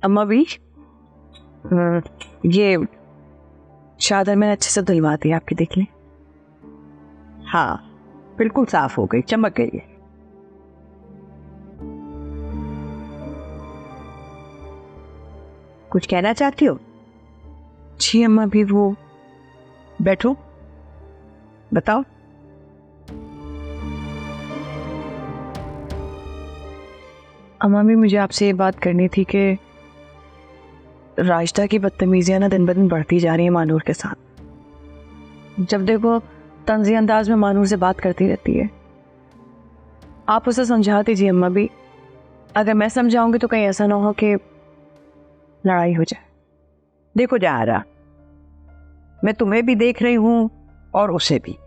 अम्मा भी ये चादर मैंने अच्छे से धुलवा दी, आपकी देख लें। हाँ बिल्कुल साफ हो गई, चमक गई है। कुछ कहना चाहती हो? जी अम्मा भी वो बैठो, बताओ। अम्मा भी मुझे आपसे ये बात करनी थी कि राशिदा की बदतमीजियां ना दिन ब दिन बढ़ती जा रही है मानूर के साथ। जब देखो तंज़ी अंदाज में मानूर से बात करती रहती है। आप उसे समझा दीजिए अम्मा भी, अगर मैं समझाऊंगी तो कहीं ऐसा ना हो कि लड़ाई हो जाए। देखो जहारा, मैं तुम्हें भी देख रही हूं और उसे भी।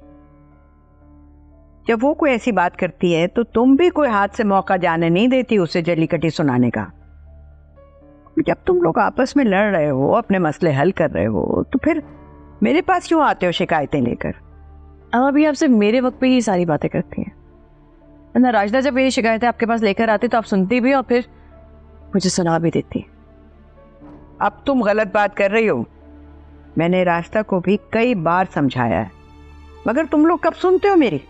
जब वो कोई ऐसी बात करती है तो तुम भी कोई हाथ से मौका जाने नहीं देती उसे जलीकटी सुनाने का। जब तुम लोग आपस में लड़ रहे हो, अपने मसले हल कर रहे हो, तो फिर मेरे पास क्यों आते हो शिकायतें लेकर? अम्मा भी आपसे मेरे वक्त पे ही सारी बातें करती हैं ना। राशिदा जब मेरी शिकायतें आपके पास लेकर आती तो आप सुनती भी और फिर मुझे सुना भी देती। अब तुम गलत बात कर रही हो। मैंने राशिदा को भी कई बार समझाया है, मगर तुम लोग कब सुनते हो मेरी?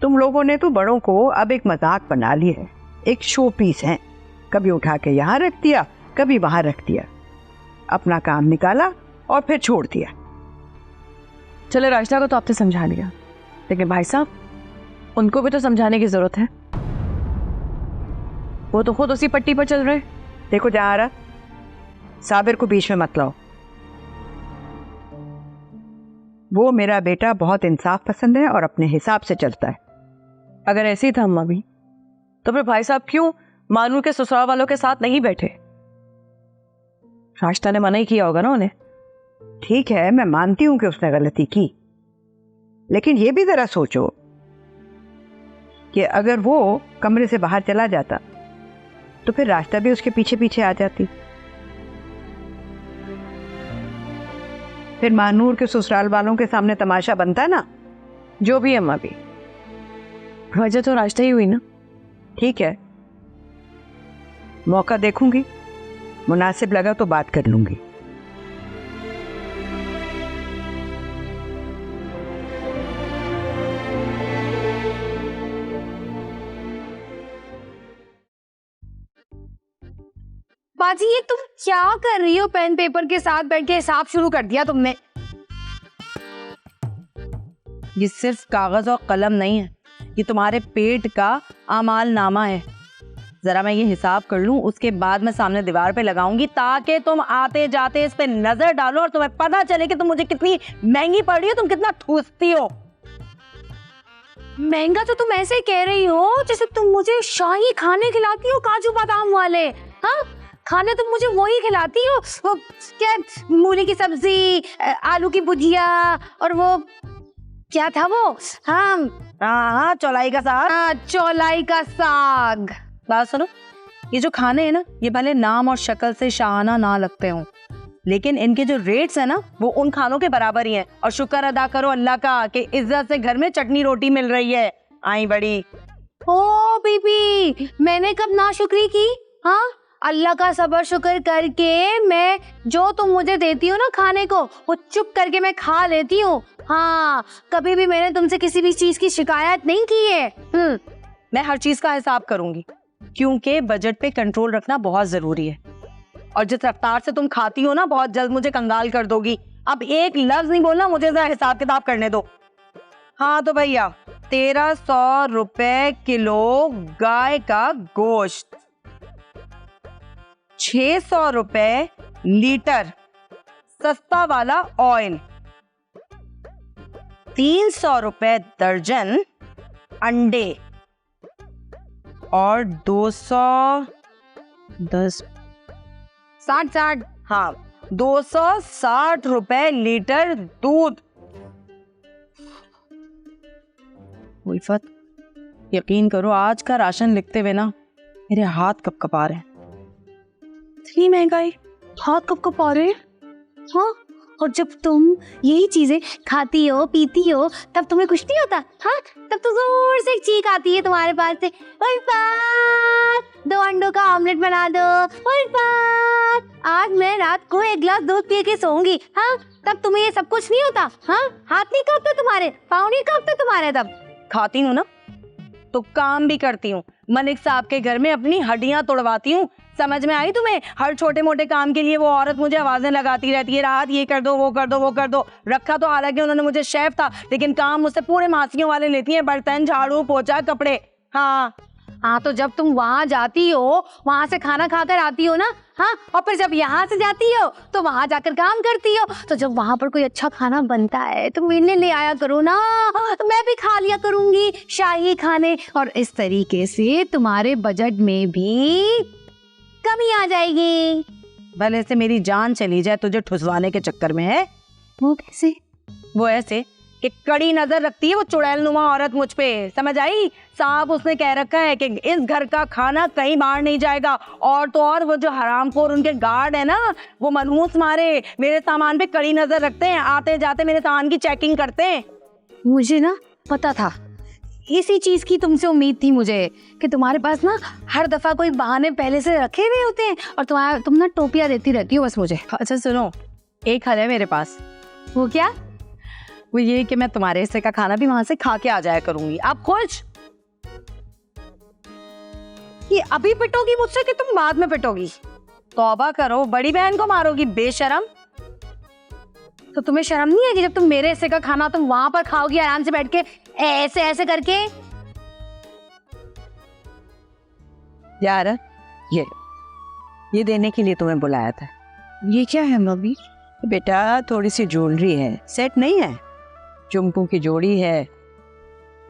तुम लोगों ने तो बड़ों को अब एक मजाक बना ली है, एक शो पीस है। कभी उठा के यहाँ रख दिया, कभी वहां रख दिया, अपना काम निकाला और फिर छोड़ दिया। चलो राशिदा को तो आपने समझा लिया, लेकिन भाई साहब उनको भी तो समझाने की जरूरत है। वो तो खुद उसी पट्टी पर चल रहे। देखो जहारा, साबिर को बीच में मत लाओ। वो मेरा बेटा बहुत इंसाफ पसंद है और अपने हिसाब से चलता है। अगर ऐसे ही था अम्मा भी, तो फिर भाई साहब क्यों मानूर के ससुराल वालों के साथ नहीं बैठे? राशिदा ने मना ही किया होगा ना उन्हें। ठीक है, मैं मानती हूं कि उसने गलती की, लेकिन ये भी जरा सोचो कि अगर वो कमरे से बाहर चला जाता तो फिर राशिदा भी उसके पीछे पीछे आ जाती। फिर मानूर के ससुराल वालों के सामने तमाशा बनता ना। जो भी अम्मा भी, वजह तो राशिदा ही हुई ना। ठीक है, मौका देखूंगी, मुनासिब लगा तो बात कर लूंगी। बाजी ये तुम क्या कर रही हो? पेन पेपर के साथ बैठ के हिसाब शुरू कर दिया तुमने। ये सिर्फ कागज और कलम नहीं है, ये तुम्हारे पेट का आमाल नामा है। जरा मैं ये हिसाब कर लूं, उसके बाद मैं सामने दीवार पे लगाऊंगी ताकि तुम आते जाते इस पे नजर डालो और तुम्हें पता चले कि तुम मुझे कितनी महंगी पड़ रही हो, तुम कितना ठूसती हो। महंगा तो तुम ऐसे कह रही हो जैसे तुम मुझे शाही खाने खिलाती हो, काजू बादाम वाले। हाँ, खाने तुम मुझे वही खिलाती हो, वो क्या, मूली की सब्जी, आलू की भुजिया और वो क्या था वो, हाँ चौलाई का साग। हाँ, चौलाई का साग। बात सुनो, ये जो खाने हैं ना, ये भले नाम और शक्ल से शाहाना ना लगते हों, लेकिन इनके जो रेट्स है ना वो उन खानों के बराबर ही हैं। और शुक्र अदा करो अल्लाह का कि इज्जत से घर में चटनी रोटी मिल रही है। आई बड़ी। ओ बीबी, मैंने कब नाशुक्री की? हाँ, अल्लाह का सबर शुक्र करके मैं जो तुम मुझे देती हो ना खाने को, वो चुप करके मैं खा लेती हूँ। हाँ, कभी भी मैंने तुमसे किसी भी चीज की शिकायत नहीं की है। मैं हर चीज का हिसाब करूंगी, क्योंकि बजट पे कंट्रोल रखना बहुत जरूरी है। और जिस रफ्तार से तुम खाती हो ना, बहुत जल्द मुझे कंगाल कर दोगी। अब एक लफ्ज नहीं बोलना, मुझे जरा हिसाब किताब करने दो। हाँ तो भैया, 1300 रुपए किलो गाय का गोश्त, 600 रुपए लीटर सस्ता वाला ऑयल, 300 रुपए दर्जन अंडे और 210 60 हाँ 260 रुपए लीटर दूध। उल्फत, यकीन करो आज का राशन लिखते हुए ना मेरे हाथ कपकपा रहे हैं। इतनी महंगाई, हाथ कब कब आ रहे हैं? हाँ, और जब तुम यही चीजें खाती हो पीती हो तब तुम्हें कुछ नहीं होता? हाँ, तब तो जोर से एक चीख आती है तुम्हारे पास से, उल्फत 2 अंडों का ऑमलेट बना दो, उल्फत आज मैं रात को 1 गिलास दूध पी के सोऊंगी। हाँ, तब तुम्हें ये सब कुछ नहीं होता? हाँ, हाथ नहीं कांपते तुम्हारे, पाँव नहीं कांपते तुम्हारे? तब खाती हूँ ना तो काम भी करती हूँ, मलिक साहब के घर में अपनी हड्डियां तोड़वाती हूँ। समझ में आई तुम्हें? हर छोटे मोटे काम के लिए वो औरत मुझे आवाजें लगाती रहती है, राहत ये कर दो, वो कर दो, वो कर दो। रखा तो हालांकि उन्होंने मुझे शेफ था, लेकिन काम मुझसे पूरे मासियों वाले लेती हैं, बर्तन, झाड़ू, पोछा, कपड़े। हाँ हाँ, तो जब तुम वहाँ जाती हो, वहाँ से खाना खाकर आती हो ना, हाँ, और फिर जब यहाँ से जाती हो तो वहाँ जाकर काम करती हो। तो जब वहाँ पर कोई अच्छा खाना बनता है तो मेरे ले आया करो ना, तो मैं भी खा लिया करूँगी शाही खाने, और इस तरीके से तुम्हारे बजट में भी कमी आ जाएगी। भले से मेरी जान चली जाए तुझे ठुसवाने के चक्कर में है। वो कैसे? वो ऐसे कि कड़ी नजर रखती है वो चुड़ैल नुमा औरत मुझ पे, समझ आई? साहब उसने कह रखा है कि इस घर का खाना कहीं बाहर नहीं जाएगा। और तो और वो जो हरामखोर उनके गार्ड है ना, वो मनहूस मारे मेरे सामान पे कड़ी नजर रखते हैं, आते जाते मेरे सामान की चेकिंग करते हैं। मुझे ना पता था, इसी चीज की तुमसे उम्मीद थी मुझे कि तुम्हारे पास ना हर दफा कोई बहाने पहले से रखे हुए होते हैं और तुम ना टोपियां देती रहती हो बस मुझे। अच्छा सुनो, एक हल है मेरे पास। वो क्या? वो ये कि मैं तुम्हारे हिस्से का खाना भी वहां से खा के आ जाया करूंगी। आप खुश? ये अभी पिटोगी मुझसे कि तुम बाद में पिटोगी? तौबा करो, बड़ी बहन को मारोगी बेशरम। तो तुम्हें शर्म नहीं है कि जब तुम मेरे हिस्से का खाना तुम वहां पर खाओगी आराम से बैठ के ऐसे ऐसे करके? यार ये देने के लिए तुम्हें बुलाया था। ये क्या है मम्मी? बेटा थोड़ी सी ज्वेलरी है, सेट नहीं है, चुम्पू की जोड़ी है,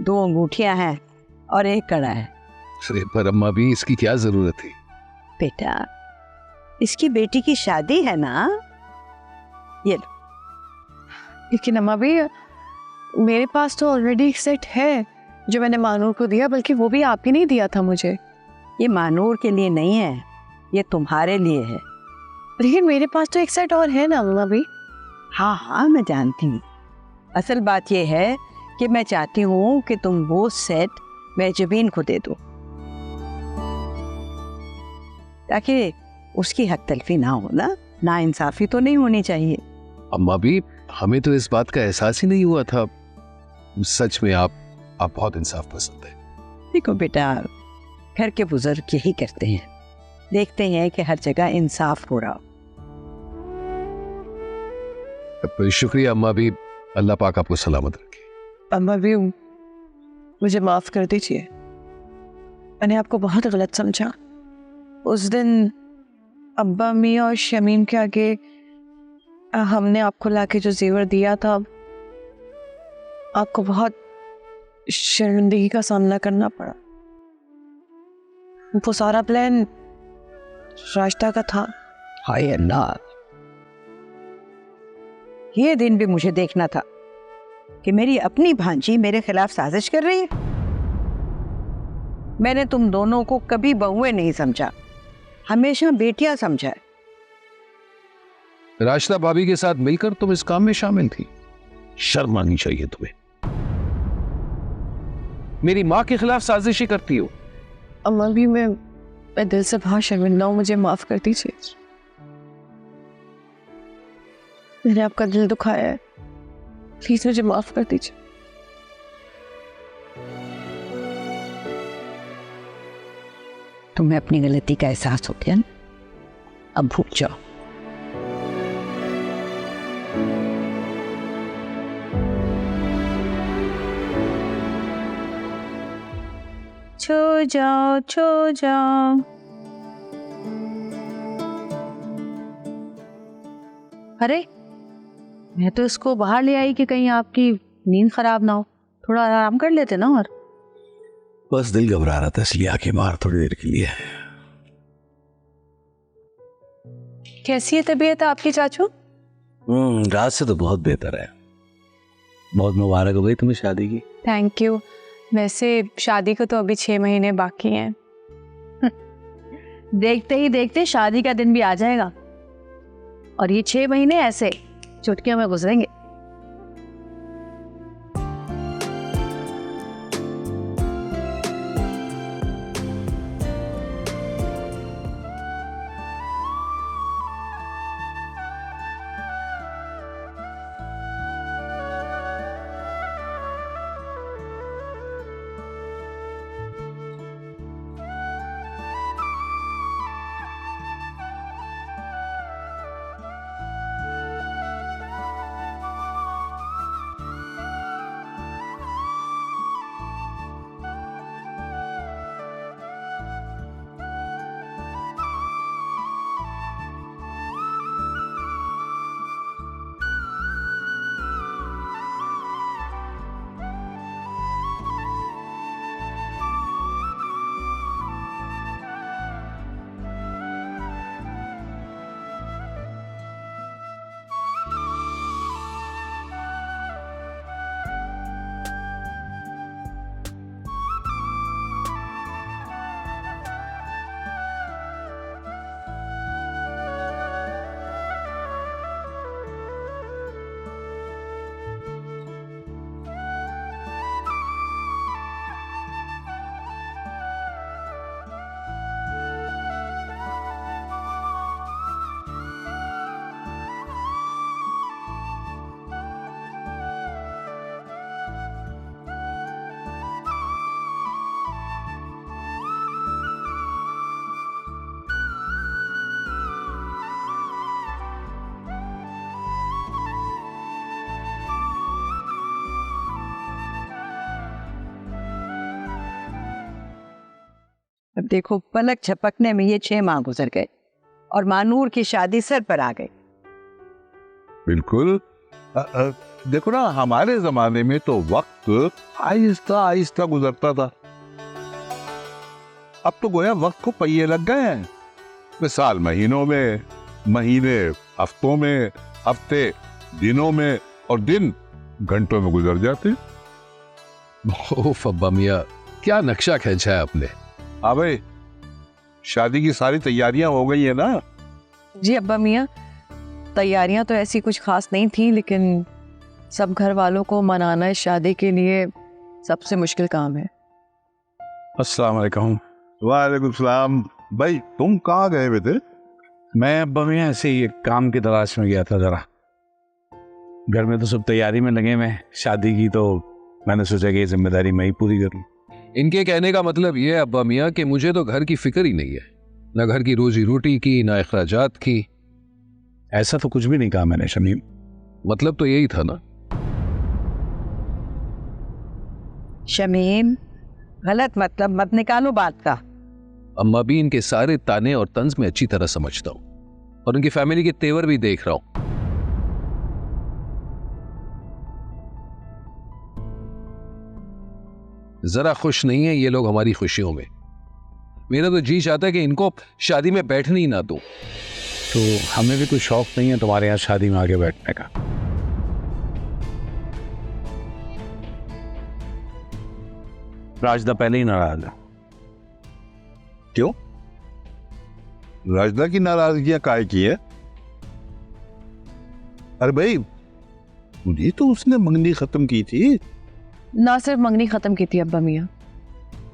2 अंगूठियां हैं और 1 कड़ा है। अरे पर अम्मा भी इसकी क्या जरूरत थी? बेटा इसकी बेटी की शादी है ना, ये लो। लेकिन अम्मा भी मेरे पास तो ऑलरेडी एक सेट है जो मैंने मानूर को दिया, बल्कि वो भी आप ही नहीं दिया था मुझे। ये मानूर के लिए नहीं है, ये तुम्हारे लिए है। लेकिन मेरे पास तो एक सेट और है ना अम्मा भी। हाँ हाँ मैं जानती हूँ, असल बात ये है कि मैं चाहती हूँ कि तुम वो सेट महजबीन को दे दो ताकि उसकी हक तलफी ना हो ना इंसाफी तो नहीं होनी चाहिए। अम्मा भी हमें तो इस बात का एहसास ही नहीं हुआ था। सच में आप बहुत इंसाफ पसंद है। देखो बेटा, घर के बुजुर्ग यही करते हैं, देखते हैं कि हर जगह इंसाफ हो रहा। शुक्रिया अम्मा भी, अल्लाह पाक आपको सलामत रखे। अम्मा भी मुझे माफ कर दीजिए, मैंने आपको बहुत गलत समझा। उस दिन अब्बा अम्मी और शमीम के आगे हमने आपको लाके जो जेवर दिया था, आपको बहुत शर्मिंदगी का सामना करना पड़ा। वो सारा प्लान रास्ता का था। हाय अल्लाह, ये दिन भी मुझे देखना था कि मेरी अपनी भांजी मेरे खिलाफ साजिश कर रही है। मैंने तुम दोनों को कभी बहुएं नहीं समझा, हमेशा बेटियां समझा है। राशिदा भाभी के साथ मिलकर तुम इस काम में शामिल थी, शर्म आनी चाहिए तुम्हें। मेरी माँ के खिलाफ साजिशी करती हो। अम्मा भी मैं दिल से बहुत शर्मिंदा हूँ, मुझे माफ कर दीजिए। मैंने आपका दिल दुखाया है, प्लीज मुझे माफ कर दीजिए। तुम्हें अपनी गलती का एहसास हो गया ना, अब भूल जाओ। छो जाओ छो जाओ। अरे मैं तो इसको बाहर ले आई कि कहीं आपकी नींद खराब ना हो, थोड़ा आराम कर लेते ना। और बस दिल घबरा रहा था इसलिए आके बाहर थोड़ी देर के लिए। कैसी है तबीयत आपकी चाचू? रात से तो बहुत बेहतर है। बहुत मुबारक हो गई तुम्हें शादी की। Thank you. वैसे शादी को तो अभी 6 महीने बाकी हैं। देखते ही देखते शादी का दिन भी आ जाएगा, और ये 6 महीने ऐसे चुटकियों में गुजरेंगे। अब देखो, पलक झपकने में ये 6 माह गुजर गए और मानूर की शादी सर पर आ गई। बिल्कुल। देखो ना, हमारे जमाने में तो वक्त आहिस्ता आहिस्ता गुजरता था। अब तो गोया वक्त को पहिए लग गए हैं। मिसाल महीनों में, महीने हफ्तों में, हफ्ते दिनों में और दिन घंटों में गुजर जाते। ओफ अब्बा मियां, क्या नक्शा खींचा है आपने। हाँ भाई, शादी की सारी तैयारियां हो गई है ना? जी अब्बा मियाँ, तैयारियां तो ऐसी कुछ खास नहीं थी, लेकिन सब घर वालों को मनाना इस शादी के लिए सबसे मुश्किल काम है। अस्सलाम वालेकुम। वालेकुम सलाम। भाई तुम कहाँ गए हुए थे? मैं अब्बा मियाँ ऐसे ही एक काम की तलाश में गया था जरा। घर में तो सब तैयारी में लगे हुए हैं शादी की, तो मैंने सोचा कि ये जिम्मेदारी मैं ही पूरी कर लूँ। इनके कहने का मतलब ये है अब्बा मियाँ कि मुझे तो घर की फिक्र ही नहीं है, ना घर की रोजी रोटी की, ना अखराजात की। ऐसा तो कुछ भी नहीं कहा मैंने शमीम। मतलब तो यही था ना। शमीम, गलत मतलब मत निकालो बात का। अम्मा भी इनके सारे ताने और तंज में अच्छी तरह समझता हूं और उनकी फैमिली के तेवर भी देख रहा हूं। जरा खुश नहीं है ये लोग हमारी खुशियों में। मेरा तो जी चाहता है कि इनको शादी में बैठने ही ना दूं। तो हमें भी कोई शौक नहीं है तुम्हारे यहाँ शादी में आगे बैठने का। राजदा पहले ही नाराज है। क्यों? राजदा की नाराजगियां काहे की है? अरे भाई, मुझे तो उसने मंगनी खत्म की थी। ना सिर्फ मंगनी खत्म की थी अब्बा मियाँ,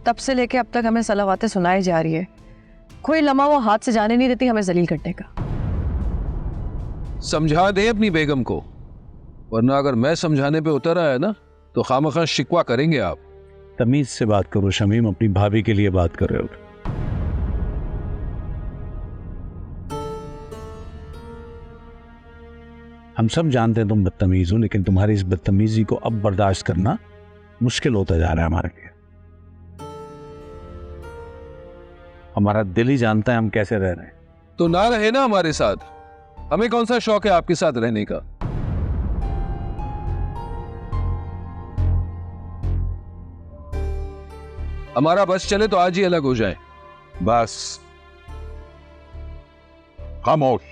तब से लेके अब तक हमें सलावातें सुनाई जा रही है। कोई लम्हा वो हाथ से जाने नहीं देती हमें जलील करने का। समझा दे अपनी बेगम को, वरना अगर मैं समझाने पे उतर आया ना तो खामखा शिकवा करेंगे आप। तमीज से बात करो शमीम, अपनी भाभी के लिए बात कर रहे हो। हम सब जानते हैं तुम बदतमीज हो, लेकिन तुम्हारी इस बदतमीजी को अब बर्दाश्त करना मुश्किल होता जा रहा है हमारे लिए। हमारा दिल ही जानता है हम कैसे रह रहे हैं। तो ना रहे ना हमारे साथ, हमें कौन सा शौक है आपके साथ रहने का। हमारा बस चले तो आज ही अलग हो जाए। बस खामोश,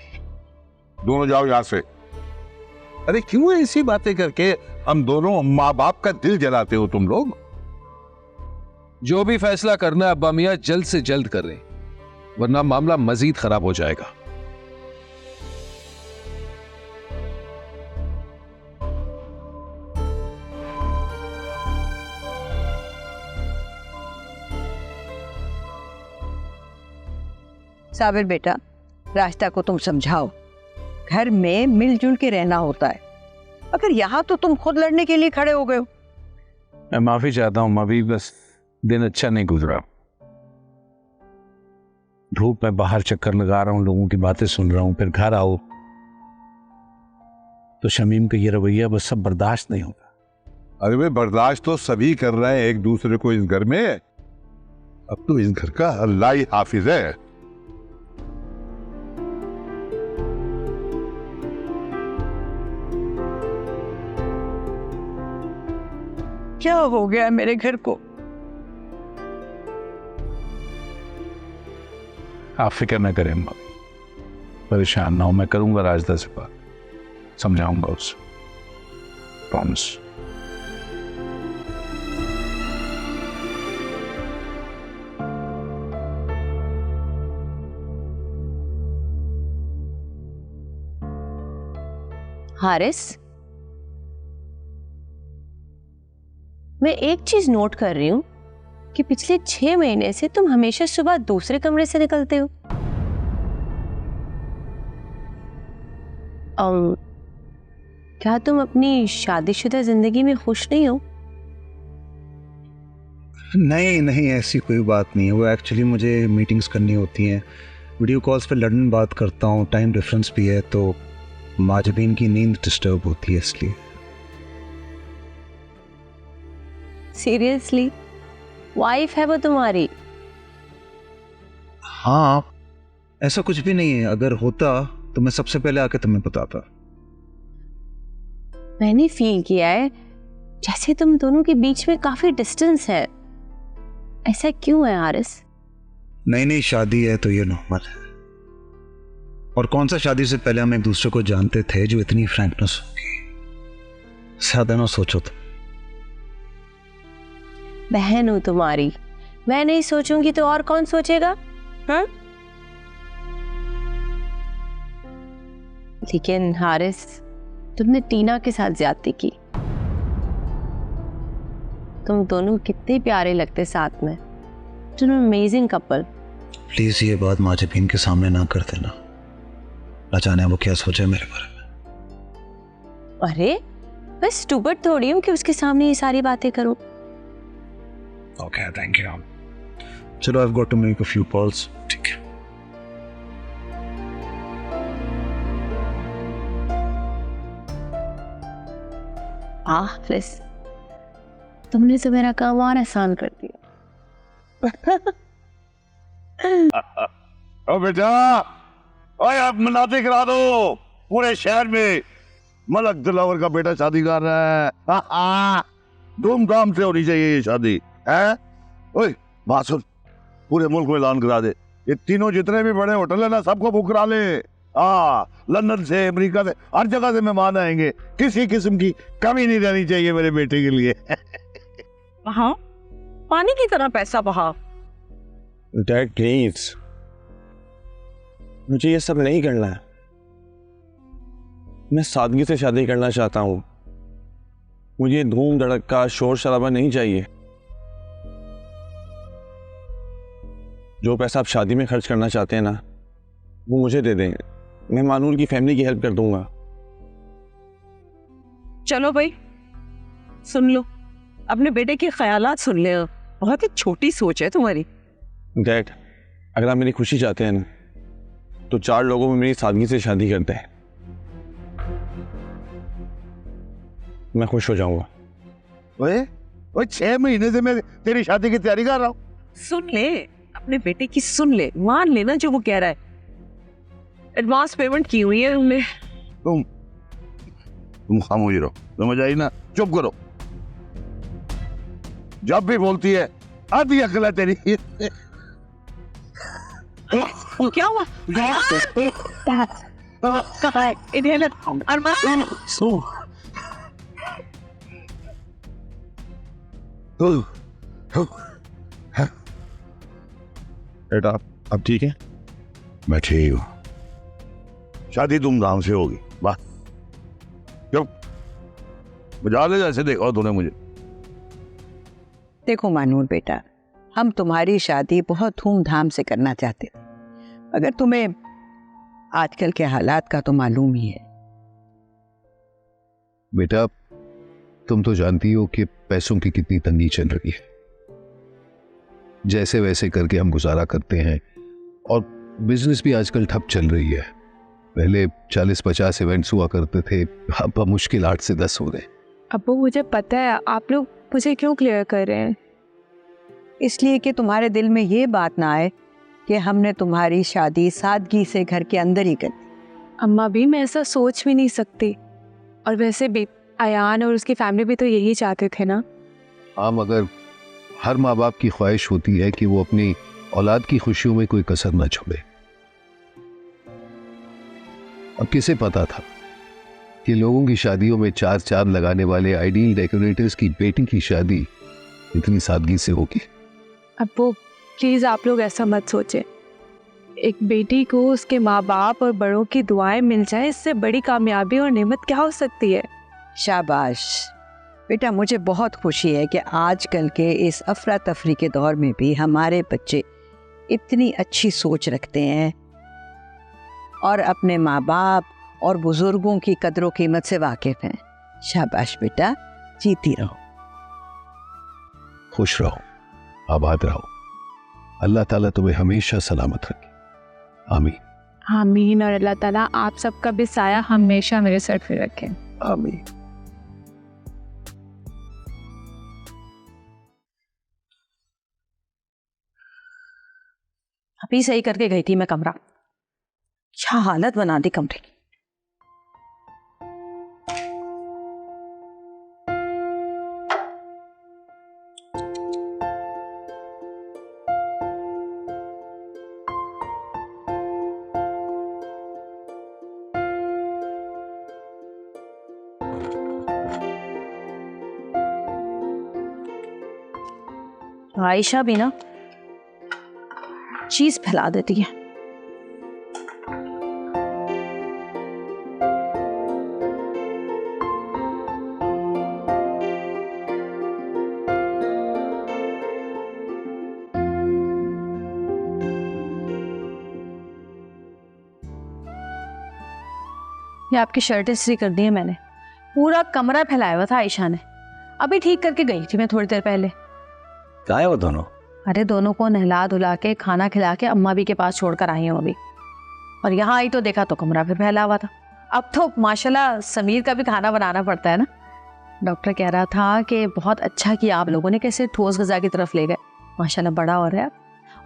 दोनों जाओ यहां से। अरे क्यों ऐसी बातें करके हम दोनों माँ बाप का दिल जलाते हो तुम लोग? जो भी फैसला करना है अब्बा मियाँ जल्द से जल्द कर रहे, वरना मामला मजीद खराब हो जाएगा। साबिर बेटा, रास्ता को तुम समझाओ, घर में मिलजुल के रहना होता है। अगर यहाँ तो तुम खुद लड़ने के लिए खड़े हो गए हो। मैं माफी चाहता हूँ अभी, बस दिन अच्छा नहीं गुजरा। धूप में बाहर चक्कर लगा रहा हूँ, लोगों की बातें सुन रहा हूँ, फिर घर आओ तो शमीम का ये रवैया बस सब बर्दाश्त नहीं होता। अरे भाई, बर्दाश्त तो सभी कर रहे हैं एक दूसरे को इस घर में। अब तो इस घर का अल्लाह ही हाफिज है। क्या हो गया मेरे घर को? आप फिक्र न करें अम्मा, परेशान ना हो, मैं करूंगा राजदा से बात, समझाऊंगा उसे, प्रॉमिस। हारिस, मैं एक चीज नोट कर रही हूं कि पिछले 6 महीने से तुम हमेशा सुबह दूसरे कमरे से निकलते हो। क्या तुम अपनी शादीशुदा जिंदगी में खुश नहीं हो? नहीं नहीं, ऐसी कोई बात नहीं है। वो एक्चुअली मुझे मीटिंग्स करनी होती हैं, वीडियो कॉल्स पे लंदन बात करता हूँ, टाइम डिफरेंस भी है, तो माजबीन की नींद डिस्टर्ब होती है इसलिए। सीरियसली? वाइफ है वो तुम्हारी? हाँ, ऐसा कुछ भी नहीं है। अगर होता तो मैं सबसे पहले आके तुम्हें बताता। मैंने फील किया है जैसे तुम दोनों के बीच में काफी डिस्टेंस है। ऐसा क्यों है हारिस? नहीं नहीं, शादी है तो ये नॉर्मल है। और कौन सा शादी से पहले हम एक दूसरे को जानते थे जो इतनी फ्रैंकनेस होगी। ज्यादा ना सोचो तुम। बहन हूं तुम्हारी, मैं नहीं सोचूंगी तो और कौन सोचेगा? हाँ? लेकिन हारिस, तुमने टीना के साथ ज्यादती की। तुम दोनों कितने प्यारे लगते साथ में। तुम अमेजिंग कपल। प्लीज ये बात माजबीन के सामने ना कर देना, ना जाने वो क्या सोचे मेरे बारे में। अरे मैं स्टूपिड थोड़ी हूं कि उसके सामने ये सारी बातें करूं। Okay, thank you. चलो, I have got to make a few calls. ठीक है। हारिस, तुमने तो मेरा काम और आसान कर दिया। ओ बेटा, ओए आप मनाते करा दो। पूरे शहर में मलक दिलावर का बेटा शादी कर रहा है। धूमधाम से होनी चाहिए ये शादी है। ओए बात सुन, पूरे मुल्क में ऐलान करा दे, ये तीनों जितने भी बड़े होटल है ना, सबको बुक करा ले। लंदन से, अमेरिका से, हर जगह से मेहमान आएंगे। किसी किस्म की कमी नहीं रहनी चाहिए मेरे बेटे के लिए। हाँ, पानी की तरह पैसा बहा। डैड प्लीज, मुझे ये सब नहीं करना है। मैं सादगी से शादी करना चाहता हूँ। मुझे धूम धड़का शोर शराबा नहीं चाहिए। जो पैसा आप शादी में खर्च करना चाहते हैं ना, वो मुझे दे दें। मैं मानूर की फैमिली की हेल्प कर दूंगा। चलो भाई, सुन लो, अपने बेटे के ख्यालात सुन ले। बहुत ही छोटी सोच है तुम्हारी। डैड, अगर आप मेरी खुशी चाहते हैं ना, तो 4 लोगों में मेरी सादगी से शादी करते हैं। मैं खुश हो जाऊंगा। ओए, 6 महीने से मैं तेरी शादी की तैयारी कर रहा हूँ। सुन ले, अपने बेटे की सुन ले, मान लेना जो वो कह रहा है। एडवांस पेमेंट की हुई है हमने। तुम खामोश रहो, समझ आई ना? चुप करो। जब भी बोलती है आधी अकल है तेरी। क्या हुआ? इन्हेलर अरमान। बेटा अब ठीक है? मैं ठीक हूँ। शादी धूमधाम से होगी, बस। क्यों बजा ले जैसे देखो तूने मुझे। देखो मानूर बेटा, हम तुम्हारी शादी बहुत धूमधाम से करना चाहते थे, अगर तुम्हें आजकल के हालात का तो मालूम ही है। बेटा, तुम तो जानती हो कि पैसों की कितनी तंगी चल रही है। जैसे वैसे करके हम गुजारा करते हैं और बिजनेस भी आजकल ठप चल रही है। पहले 40-50 इवेंट्स हुआ करते थे, अब मुश्किल 8 से 10 हो गए। अब्बू मुझे पता है, आप लोग मुझे क्यों क्लियर कर रहे हैं? इसलिए कि तुम्हारे दिल में ये बात ना आए कि हमने तुम्हारी शादी सादगी से घर के अंदर ही कर दी। अम्मा भी मैं ऐसा सोच भी नहीं सकती, और वैसे भी अयान और उसकी फैमिली भी तो यही चाहते थे ना। हाँ, मगर हर माँ बाप की ख्वाहिश होती है कि वो अपनी औलाद की खुशियों में कोई कसर ना छोड़े। अब किसे पता था कि लोगों की शादियों में 4 चांद लगाने वाले आइडियल डेकोरेटर्स की बेटी की शादी इतनी सादगी से होगी। अब्बू प्लीज़ आप लोग ऐसा मत सोचें। एक बेटी को उसके माँ बाप और बड़ों की दुआएं मिल जाए, इससे बड़ी कामयाबी और नेमत क्या हो सकती है। शाबाश बेटा, मुझे बहुत खुशी है कि आजकल के इस अफरा तफरी के दौर में भी हमारे बच्चे इतनी अच्छी सोच रखते हैं और अपने माँ बाप और बुजुर्गों की कदरों कीमत से वाकिफ हैं। शाबाश बेटा, जीती रहो, खुश रहो, आबाद रहो। अल्लाह ताला तुम्हें हमेशा सलामत रखे। आमीन। आमीन। और अल्लाह ताला आप सबका भी साया हमेशा मेरे सर पे रखे। आमीन। अभी सही करके गई थी मैं कमरा, क्या हालत बना दी कमरे की। आयशा भी ना चीज फैला देती है। ये आपकी शर्ट इस्त्री कर दी है मैंने, पूरा कमरा फैलाया हुआ था आयशा ने। अभी ठीक करके गई थी मैं थोड़ी देर पहले। क्या है वो दोनों? अरे दोनों को नहला धुला के खाना खिला के अम्मा भी के पास छोड़कर आई हूँ अभी, और यहाँ आई तो देखा तो कमरा फिर फैला हुआ था। अब तो माशाल्लाह समीर का भी खाना बनाना पड़ता है ना। डॉक्टर कह रहा था कि बहुत अच्छा किया आप लोगों ने, कैसे ठोस ग़िज़ा की तरफ ले गए। माशाल्लाह बड़ा हो रहा है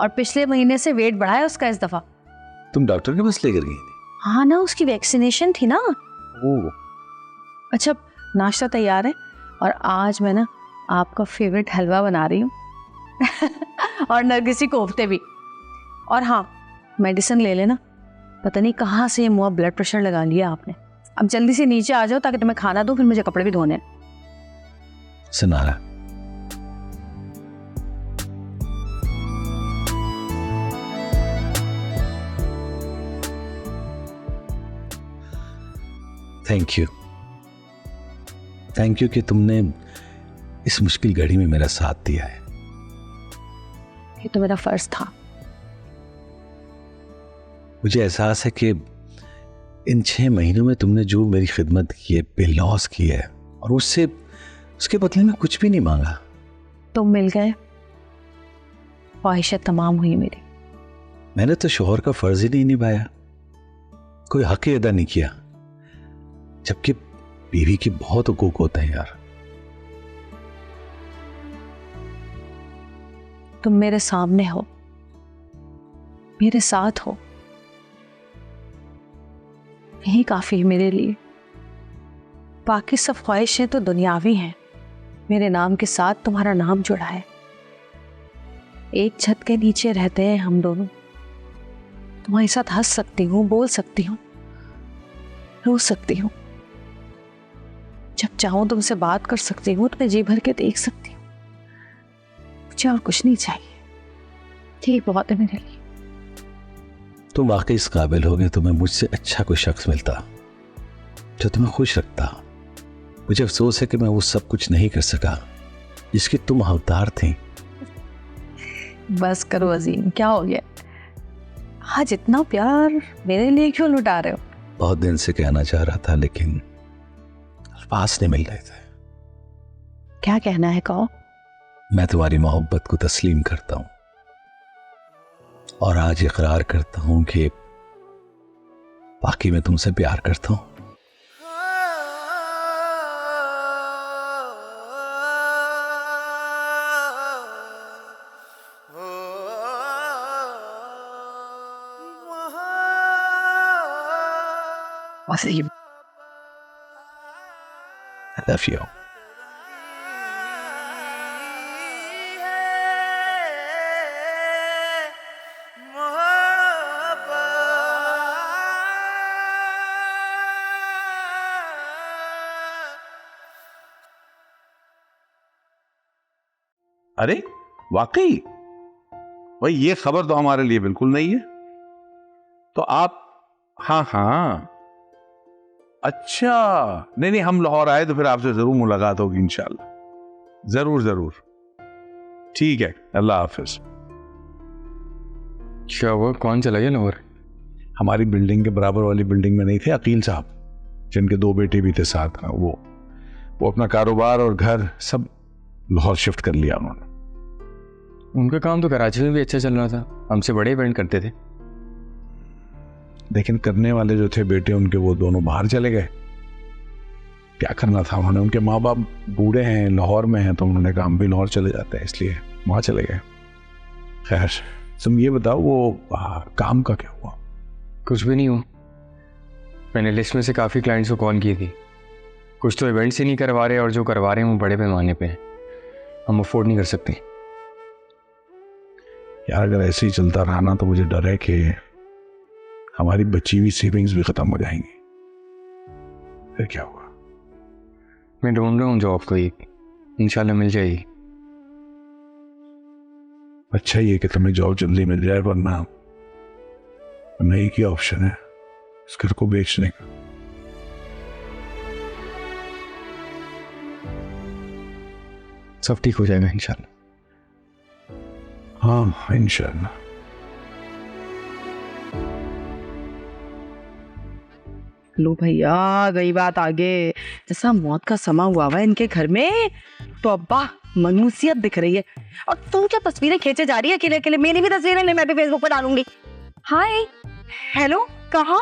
और पिछले महीने से वेट बढ़ा है उसका इस दफ़ा। तुम डॉक्टर के पास लेकर गई थी? हाँ ना, उसकी वैक्सीनेशन थी ना। ओह अच्छा, नाश्ता तैयार है और आज मैं ना आपका फेवरेट हलवा बना रही हूँ और नरगिसी कोफ्ते भी। और हाँ, मेडिसिन ले लेना, पता नहीं कहाँ से मुँह ब्लड प्रेशर लगा लिया आपने। अब जल्दी से नीचे आ जाओ ताकि तुम्हें खाना दूँ, फिर मुझे कपड़े भी धोने। सनारा, थैंक यू कि तुमने इस मुश्किल घड़ी में मेरा साथ दिया है। ये तो मेरा फर्ज था। मुझे एहसास है कि इन 6 महीनों में तुमने जो मेरी खिदमत की है, बेलौस की है, और उसके बदले में कुछ भी नहीं मांगा। तुम मिल गए, ख्वाहिशें तमाम हुई मेरी। मैंने तो शोहर का फर्ज ही नहीं निभाया, कोई हक ही अदा नहीं किया, जबकि बीवी के बहुत हुकूक होते हैं यार। तुम मेरे सामने हो, मेरे साथ हो, यही काफी है मेरे लिए। बाकी सब ख्वाहिशें तो दुनियावी हैं, मेरे नाम के साथ तुम्हारा नाम जुड़ा है। एक छत के नीचे रहते हैं हम दोनों, तुम्हारे साथ हंस सकती हूँ, बोल सकती हूँ, रो सकती हूँ, जब चाहूँ तुमसे बात कर सकती हूँ, तुम्हें जी भर के देख सकती हूँ। मुझे और कुछ नहीं चाहिए, ठीक बहुत है मेरे लिए। तुम वाकई इस काबिल हो गए, तुम्हें मुझसे अच्छा कोई शख्स मिलता जो तुम्हें खुश रखता। मुझे अफसोस है कि मैं वो सब कुछ नहीं कर सका जिसकी तुम हकदार थी। बस करो अजीम, क्या हो गया? आज इतना प्यार मेरे लिए क्यों लुटा रहे हो? बहुत दिन से कहना चाह रहा था लेकिन अल्फाज नहीं मिल रहे थे। क्या कहना है कहो? मैं तुम्हारी मोहब्बत को तस्लीम करता हूं और आज इकरार करता हूं कि बाकी मैं तुमसे प्यार करता हूं। Wasim, I love you. अरे वाकई भाई, ये खबर तो हमारे लिए बिल्कुल नहीं है। तो आप, हाँ हाँ, अच्छा, नहीं नहीं, हम लाहौर आए तो फिर आपसे जरूर मुलाकात होगी इंशाल्लाह। जरूर जरूर, ठीक है, अल्लाह हाफिज। क्या हुआ, कौन चला गया लाहौर? हमारी बिल्डिंग के बराबर वाली बिल्डिंग में नहीं थे अकील साहब, जिनके 2 बेटे भी थे साथ में, वो अपना कारोबार और घर सब लाहौर शिफ्ट कर लिया उन्होंने। उनका काम तो कराची में भी अच्छा चल रहा था, हमसे बड़े इवेंट करते थे। लेकिन करने वाले जो थे बेटे उनके, वो दोनों बाहर चले गए। क्या करना था उन्होंने, उनके माँ बाप बूढ़े हैं, लाहौर में हैं, तो उन्होंने कहा हम भी लाहौर चले जाते हैं, इसलिए वहाँ चले गए। खैर, तुम ये बताओ वो काम का क्या हुआ? कुछ भी नहीं हुआ। मैंने लिस्ट में से काफ़ी क्लाइंट्स को कॉल की थी। कुछ तो इवेंट्स ही नहीं करवा रहे और जो करवा रहे हैं वो बड़े पैमाने पे हैं, हम अफोर्ड नहीं कर सकते। यार अगर ऐसे ही चलता रहा ना तो मुझे डर है कि हमारी बची हुई सेविंग्स भी खत्म हो जाएंगी। फिर क्या होगा? मैं ढूंढ रहा हूँ जॉब को, एक इंशाल्लाह मिल जाएगी। अच्छा ये कि तुम्हें जॉब जल्दी मिल जाए, वरना एक ही ऑप्शन है इस घर को बेचने का। सब ठीक हो जाएगा इंशाल्लाह। हाँ इंशाल्लाह। लो भैया, गई बात आगे। जैसा मौत का समा हुआ है इनके घर में, तो अब्बा मनुसियत दिख रही है। और तुम क्या तस्वीरें खींचे जा रही है अकेले अकेले? मेरी भी तस्वीरें ले, मैं भी फेसबुक पर डालूंगी। हाय, हेलो, कहाँ?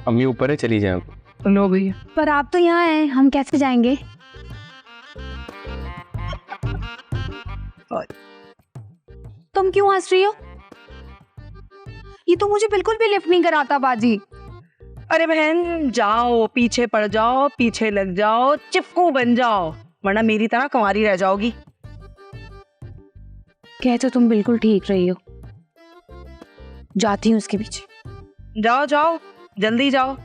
अम्मी ऊपर है, चली जाए। लो भैया। पर आप तो यहाँ हैं, हम कैसे जाएंगे? तुम क्यों हंस रही हो? ये तो मुझे बिल्कुल भी लिफ्ट नहीं कराता बाजी। अरे बहन, जाओ पीछे पड़ जाओ, पीछे लग जाओ, चिपकू बन जाओ, वरना मेरी तरह कुंवारी रह जाओगी। कह तो तुम बिल्कुल ठीक रही हो। जाती हूँ उसके पीछे। जाओ जाओ, जल्दी जाओ।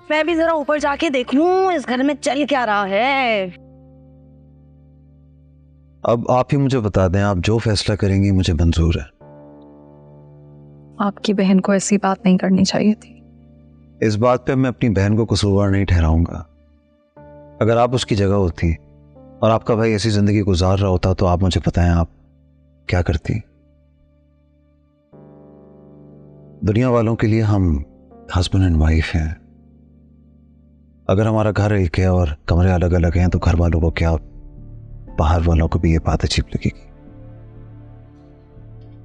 मैं भी जरा ऊपर जाके देख लूं इस घर में चल क्या रहा है। अब आप ही मुझे बता दें, आप जो फैसला करेंगी मुझे मंजूर है। आपकी बहन को ऐसी बात नहीं करनी चाहिए थी। इस बात पे मैं अपनी बहन को कसूरवार नहीं ठहराऊंगा। अगर आप उसकी जगह होती और आपका भाई ऐसी जिंदगी गुजार रहा होता तो आप मुझे बताएं आप क्या करती। दुनिया वालों के लिए हम हस्बैंड एंड वाइफ हैं। अगर हमारा घर एक है और कमरे अलग अलग हैं तो घर वालों को क्या, बाहर वालों को भी ये बात अजीब लगेगी।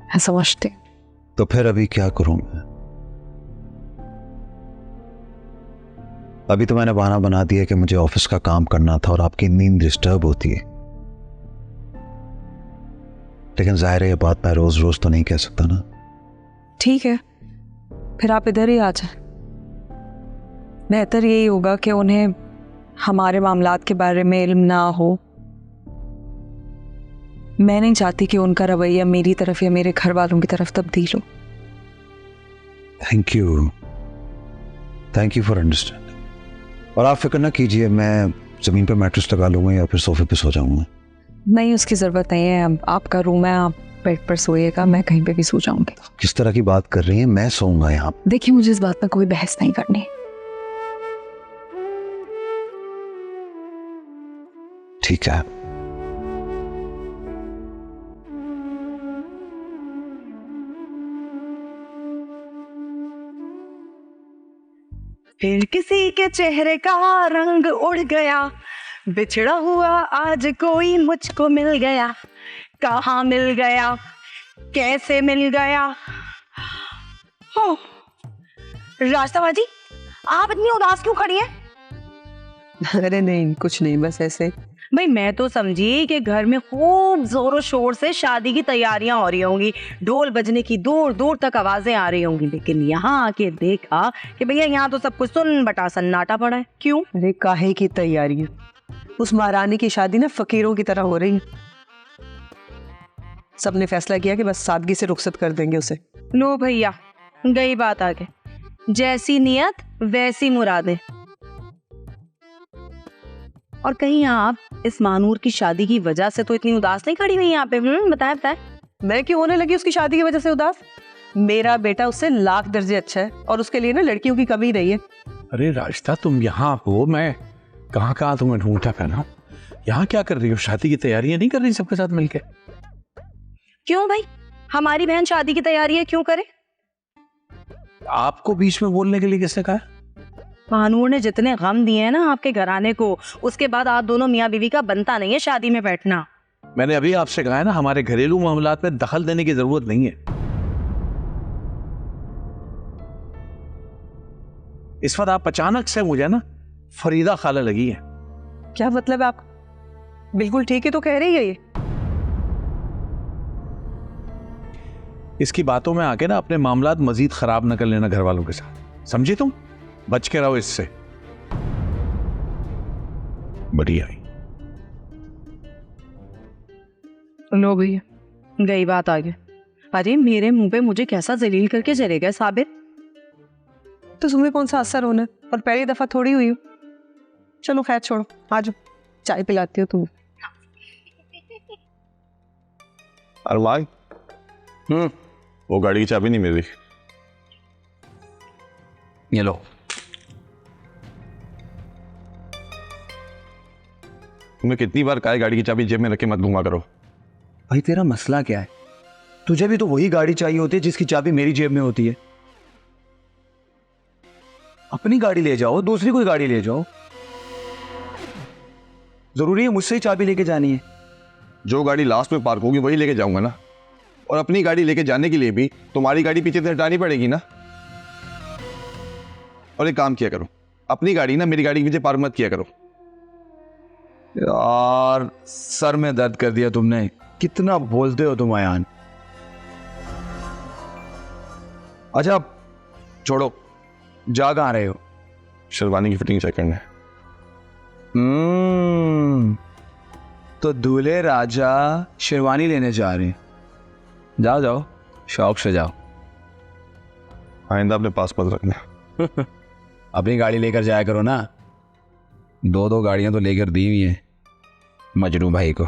मैं समझती। तो फिर अभी क्या करूं मैं? अभी तो मैंने बहाना बना दिया कि मुझे ऑफिस का काम करना था और आपकी नींद डिस्टर्ब होती है। लेकिन जाहिर है ये बात मैं रोज रोज तो नहीं कह सकता ना। ठीक है, फिर आप इधर ही आ जाए। बेहतर यही होगा कि उन्हें हमारे मामलात के बारे में इल्म ना हो। मैं नहीं चाहती कि उनका रवैया मेरी तरफ या मेरे घर वालों की तरफ तब्दील हो। Thank you for understanding. और आप फिक्र ना कीजिए, मैं जमीन पर मैट्रेस लगा लूंगा या फिर सोफे पे सो जाऊंगा। नहीं, उसकी जरूरत नहीं है। अब आपका रूम है, आप बेड पर सोइएगा, मैं कहीं पे भी सो जाऊंगी। किस तरह की बात कर रही हैं? मैं सोऊंगा यहाँ। देखिए, मुझे इस बात में कोई बहस नहीं करनी। ठीक है। फिर किसी के चेहरे का रंग उड़ गया, बिछड़ा हुआ आज कोई मुझको मिल गया, कहाँ मिल गया, कैसे मिल गया। हो रास्ता बाजी, आप इतनी उदास क्यों खड़ी हैं? अरे नहीं, कुछ नहीं, बस ऐसे। भाई मैं तो समझी कि घर में खूब जोरों शोर से शादी की तैयारियां हो रही होंगी, ढोल बजने की दूर दूर तक आवाजें आ रही होंगी, लेकिन यहाँ आके देखा कि भैया यहाँ तो सब कुछ सुन बटा सन्नाटा पड़ा है। क्यों? अरे काहे की तैयारी है? उस महारानी की शादी ना फकीरों की तरह हो रही है। सबने फैसला किया कि बस सादगी से रुखसत कर देंगे उसे। लो भैया, गई बात आगे, जैसी नियत वैसी मुरादें। और कहीं आप इस मानूर की शादी की वजह से तो इतनी उदास नहीं खड़ी हुई यहाँ पे? बताए बताए। मैं क्यों होने लगी उसकी शादी की वजह से उदास? मेरा बेटा उससे लाख दर्जे अच्छा है और उसके लिए ना लड़कियों की कमी नहीं है। अरे रास्ता, तुम यहाँ हो, मैं कहाँ कहाँ तुम्हें ढूंढता फैला। यहाँ क्या कर रही हो? शादी की तैयारियां नहीं कर रही सबके साथ मिलके? क्यों भाई, हमारी बहन शादी की तैयारी है, क्यों करे? आपको बीच में बोलने के लिए किसने कहा? महानूर ने जितने गम दिए हैं ना आपके घराने को, उसके बाद आप दोनों मियाँ बीवी का बनता नहीं है शादी में बैठना। मैंने अभी आपसे कहा है ना, हमारे घरेलू मामलात में दखल देने की जरूरत नहीं है। इस वक्त आप अचानक से मुझे ना फरीदा खाला लगी है। क्या मतलब? आप बिल्कुल ठीक है तो कह रही है ये? इसकी बातों में आके ना अपने मामलात मजीद खराब न कर लेना घर वालों के साथ, समझी? तुम बच के रहो इससे। बढ़िया। लो भैया, गई बात आगे। अरे मेरे मुंह पे मुझे कैसा जलील करके चले गए साबिर। तो तुम्हें कौन सा असर होना है? और पहली दफा थोड़ी हुई हो। चलो खैर छोड़ो, आ जाओ, चाय पिलाती हो तुम। अरमान, वो गाड़ी की चाबी नहीं मिल रही। ये लो। तुम्हें कितनी बार कहा है गाड़ी की चाबी जेब में रख के मत घुमा करो। भाई तेरा मसला क्या है? तुझे भी तो वही गाड़ी चाहिए होती है जिसकी चाबी मेरी जेब में होती है। अपनी गाड़ी ले जाओ, दूसरी कोई गाड़ी ले जाओ। जरूरी है मुझसे ही चाबी लेके जानी है? जो गाड़ी लास्ट में पार्क होगी वही लेके जाऊंगा ना, और अपनी गाड़ी लेके जाने के लिए भी तुम्हारी गाड़ी पीछे से हटानी पड़ेगी ना। और एक काम किया करो, अपनी गाड़ी ना मेरी गाड़ी के पीछे पार्क मत किया करो। यार सर में दर्द कर दिया तुमने। कितना बोलते हो तुम अयान। अच्छा छोड़ो, जा कहाँ रहे हो? शेरवानी की फिटिंग चेक करना है। तो दूल्हे राजा शेरवानी लेने जा रहे हैं। जाओ जाओ, शौक से जाओ। आइंदा अपने पास मत रखना। अपनी गाड़ी लेकर जाया करो ना। दो दो गाड़ियां तो लेकर दी हुई हैं मजनू भाई को।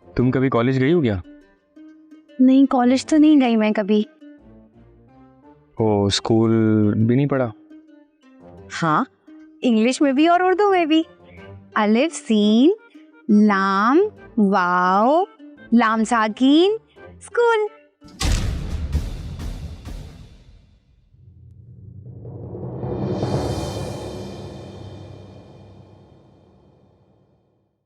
तुम कभी कॉलेज गई हो क्या? नहीं, कॉलेज तो नहीं गई मैं कभी। ओ, स्कूल भी नहीं पढ़ा? हाँ, इंग्लिश में भी और उर्दू में भी। अलिफ सीन, लाम, वाव, लाम साकीन, स्कूल।